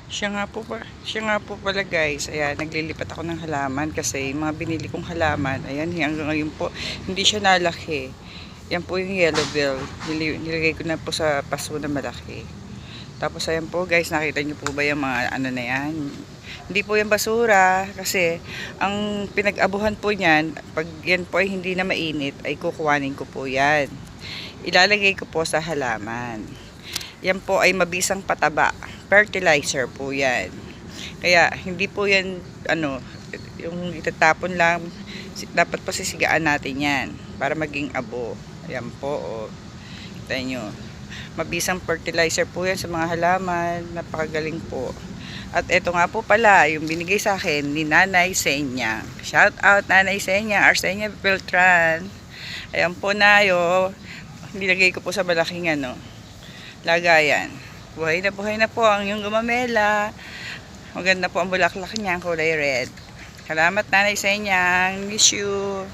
Siya nga po pala guys, ayan, naglilipat ako ng halaman kasi yung mga binili kong halaman, ayan, hanggang ngayon po, hindi siya nalaki. Yan po yung yellow bell, nilagay ko na po sa paso na malaki. Tapos ayan po guys, nakita niyo po ba yung mga ano na yan? Hindi po yung basura kasi ang pinag-abuhan po niyan, pag yan po ay hindi na mainit, ay kukuhanin ko po yan. Ilalagay ko po sa halaman. Yan po ay mabisang pataba. Fertilizer po yan. Kaya hindi po yan ano, yung itatapon lang. Dapat po sisigaan natin yan para maging abo. Ayan po. Oh. Kita nyo. Mabisang fertilizer po yan sa mga halaman. Napakagaling po. At ito nga po pala, yung binigay sa akin ni Nanay Senya. Shout out Nanay Senya, Arsenia Beltran. Ayan po Nayo. Nilagay ko po sa malaking ano, lagayan. Buhay na po ang yung gumamela. Maganda po ang bulaklak niya, kulay red. Salamat Nanay Senya. Miss you.